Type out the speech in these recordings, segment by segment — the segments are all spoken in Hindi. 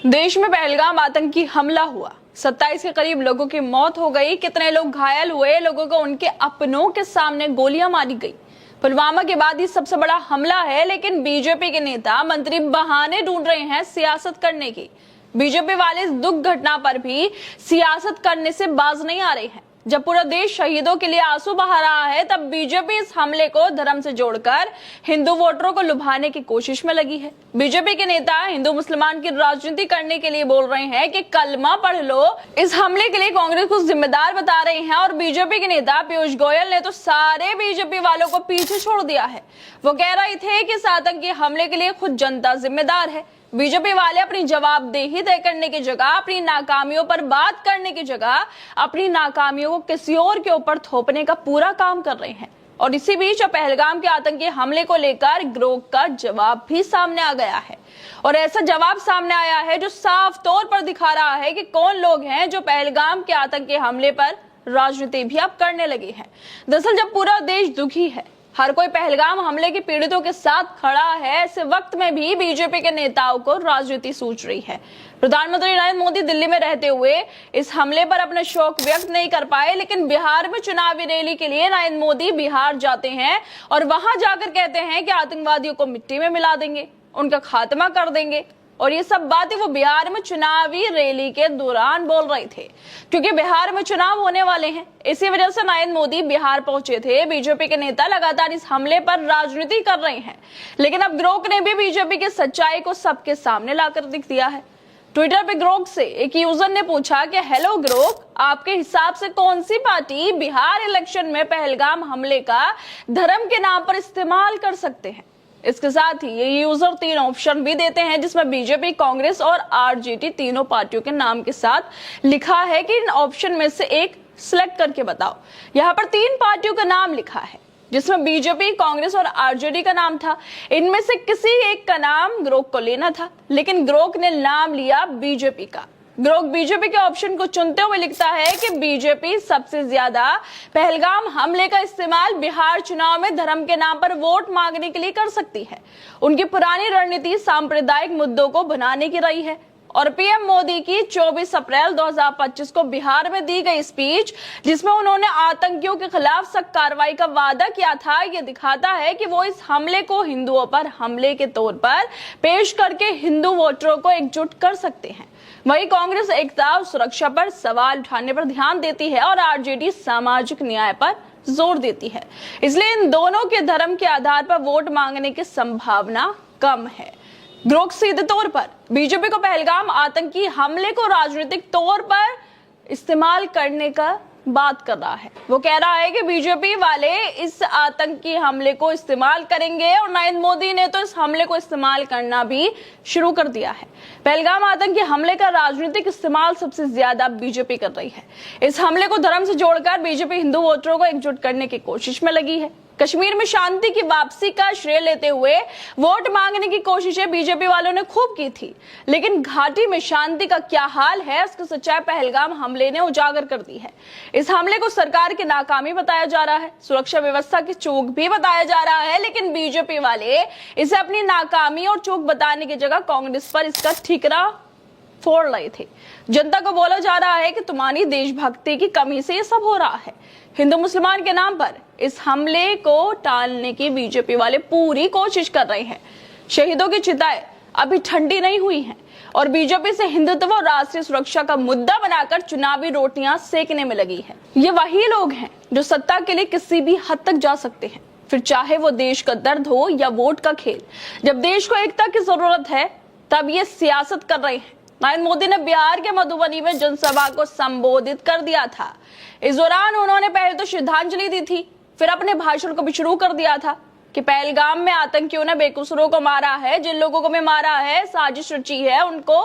देश में पहलगाम आतंकी हमला हुआ, 27 के करीब लोगों की मौत हो गई। कितने लोग घायल हुए, लोगों को उनके अपनों के सामने गोलियां मारी गई। पुलवामा के बाद ये सबसे बड़ा हमला है, लेकिन बीजेपी के नेता मंत्री बहाने ढूंढ रहे हैं सियासत करने की। बीजेपी वाले इस दुख घटना पर भी सियासत करने से बाज नहीं आ रहे हैं। जब पूरा देश शहीदों के लिए आंसू बहा रहा है, तब बीजेपी इस हमले को धर्म से जोड़कर हिंदू वोटरों को लुभाने की कोशिश में लगी है। बीजेपी के नेता हिंदू मुसलमान की राजनीति करने के लिए बोल रहे हैं कि कलमा पढ़ लो। इस हमले के लिए कांग्रेस को जिम्मेदार बता रहे हैं और बीजेपी के नेता पीयूष गोयल ने तो सारे बीजेपी वालों को पीछे छोड़ दिया है। वो कह रहे थे कि इस आतंकी हमले के लिए खुद जनता जिम्मेदार है। बीजेपी वाले अपनी जवाबदेही तय करने की जगह, अपनी नाकामियों पर बात करने की जगह, अपनी नाकामियों को किसी और के ऊपर थोपने का पूरा काम कर रहे हैं। और इसी बीच पहलगाम के आतंकी हमले को लेकर गिरोह का जवाब भी सामने आ गया है। और ऐसा जवाब सामने आया है जो साफ तौर पर दिखा रहा है कि कौन लोग हैं जो पहलगाम के आतंकी हमले पर राजनीति भी अब करने लगे हैं। दरअसल जब पूरा देश दुखी है, हर कोई पहलगाम हमले के पीड़ितों के साथ खड़ा है, ऐसे वक्त में भी बीजेपी के नेताओं को राजनीति सूझ रही है। प्रधानमंत्री नरेंद्र मोदी दिल्ली में रहते हुए इस हमले पर अपना शोक व्यक्त नहीं कर पाए, लेकिन बिहार में चुनावी रैली के लिए नरेंद्र मोदी बिहार जाते हैं और वहां जाकर कहते हैं कि आतंकवादियों को मिट्टी में मिला देंगे, उनका खात्मा कर देंगे। और ये सब बातें वो बिहार में चुनावी रैली के दौरान बोल रहे थे, क्योंकि बिहार में चुनाव होने वाले हैं। इसी वजह से नरेंद्र मोदी बिहार पहुंचे थे। बीजेपी के नेता लगातार इस हमले पर राजनीति कर रहे हैं, लेकिन अब गिरोह ने भी बीजेपी की सच्चाई को सबके सामने लाकर दिख दिया है। ट्विटर पे गिरोह से एक यूजर ने पूछा कि हेलो गिरोह, आपके हिसाब से कौन सी पार्टी बिहार इलेक्शन में पहलगाम हमले का धर्म के नाम पर इस्तेमाल कर सकते हैं? इसके साथ ही ये यूजर 3 ऑप्शन भी देते हैं, जिसमें बीजेपी, कांग्रेस और आरजेडी तीनों पार्टियों के नाम के साथ लिखा है कि इन ऑप्शन में से एक सिलेक्ट करके बताओ। यहाँ पर 3 पार्टियों का नाम लिखा है, जिसमें बीजेपी, कांग्रेस और आरजेडी का नाम था। इनमें से किसी एक का नाम गिरोह को लेना था, लेकिन गिरोह ने नाम लिया बीजेपी का। गिरोह बीजेपी के ऑप्शन को चुनते हुए लिखता है कि बीजेपी सबसे ज्यादा पहलगाम हमले का इस्तेमाल बिहार चुनाव में धर्म के नाम पर वोट मांगने के लिए कर सकती है। उनकी पुरानी रणनीति सांप्रदायिक मुद्दों को बनाने की रही है। और पीएम मोदी की 24 अप्रैल 2025 को बिहार में दी गई स्पीच, जिसमें उन्होंने आतंकियों के खिलाफ सख्त कार्रवाई का वादा किया था, ये दिखाता है कि वो इस हमले को हिंदुओं पर हमले के तौर पर पेश करके हिंदू वोटरों को एकजुट कर सकते हैं। वहीं कांग्रेस एकता और सुरक्षा पर सवाल उठाने पर ध्यान देती है और आरजेडी सामाजिक न्याय पर जोर देती है। इसलिए इन दोनों के धर्म के आधार पर वोट मांगने की संभावना कम है। गिरोह सीधे तौर पर बीजेपी को पहलगाम आतंकी हमले को राजनीतिक तौर पर इस्तेमाल करने का बात कर रहा है। वो कह रहा है कि बीजेपी वाले इस आतंकी हमले को इस्तेमाल करेंगे और नरेंद्र मोदी ने तो इस हमले को इस्तेमाल करना भी शुरू कर दिया है। पहलगाम आतंकी हमले का राजनीतिक इस्तेमाल सबसे ज्यादा बीजेपी कर रही है। इस हमले को धर्म से जोड़कर बीजेपी हिंदू वोटरों को एकजुट करने की कोशिश में लगी है। कश्मीर में शांति की वापसी का श्रेय लेते हुए वोट मांगने की कोशिशें बीजेपी वालों ने खूब की थी, लेकिन घाटी में शांति का क्या हाल है, इसकी सच्चाई पहलगाम हमले ने उजागर कर दी है। इस हमले को सरकार की नाकामी बताया जा रहा है, सुरक्षा व्यवस्था की चूक भी बताया जा रहा है, लेकिन बीजेपी वाले इसे अपनी नाकामी और चूक बताने की जगह कांग्रेस पर इसका ठीकरा फोड़ रहे थे। जनता को बोला जा रहा है कि तुम्हारी देशभक्ति की कमी से ये सब हो रहा है। हिंदू मुसलमान के नाम पर इस हमले को टालने की बीजेपी वाले पूरी कोशिश कर रहे हैं। शहीदों की चिताएं अभी ठंडी नहीं हुई हैं और बीजेपी से हिंदुत्व और राष्ट्रीय सुरक्षा का मुद्दा बनाकर चुनावी रोटियां सेकने में लगी है। ये वही लोग हैं जो सत्ता के लिए किसी भी हद तक जा सकते हैं, फिर चाहे वो देश का दर्द हो या वोट का खेल। जब देश को एकता की जरूरत है, तब ये सियासत कर रहे हैं। नरेंद्र मोदी ने बिहार के मधुबनी में जनसभा को संबोधित कर दिया था। इस दौरान उन्होंने पहले तो श्रद्धांजलि दी थी, फिर अपने भाषण को भी शुरू कर दिया था कि पहलगाम में आतंकियों ने बेकसूरों को मारा है, जिन लोगों को भी मारा है, साजिश रची है, उनको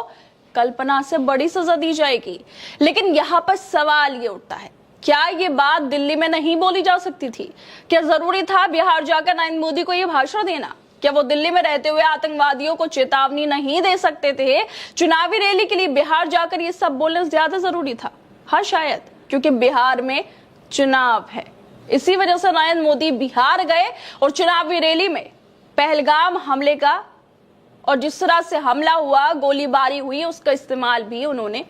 कल्पना से बड़ी सजा दी जाएगी। लेकिन यहाँ पर सवाल ये उठता है, क्या ये बात दिल्ली में नहीं बोली जा सकती थी? क्या जरूरी था बिहार जाकर नरेंद्र मोदी को ये भाषण देना? क्या वो दिल्ली में रहते हुए आतंकवादियों को चेतावनी नहीं दे सकते थे? चुनावी रैली के लिए बिहार जाकर ये सब बोलना ज्यादा जरूरी था? हाँ, शायद, क्योंकि बिहार में चुनाव है। इसी वजह से नरेंद्र मोदी बिहार गए और चुनावी रैली में पहलगाम हमले का और जिस तरह से हमला हुआ, गोलीबारी हुई, उसका इस्तेमाल भी उन्होंने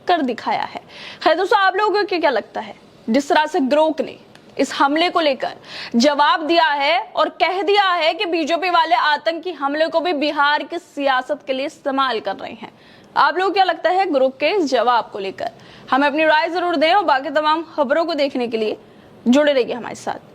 कर दिखाया है। खैर दोस्तों, आप लोगों को क्या लगता है, जिस तरह से ग्रोक ने इस हमले को लेकर जवाब दिया है और कह दिया है कि बीजेपी वाले आतंकी हमले को भी बिहार की सियासत के लिए इस्तेमाल कर रहे हैं, आप लोग क्या लगता है ग्रुप के इस जवाब को लेकर? हमें अपनी राय जरूर दें और बाकी तमाम खबरों को देखने के लिए जुड़े रहिए हमारे साथ।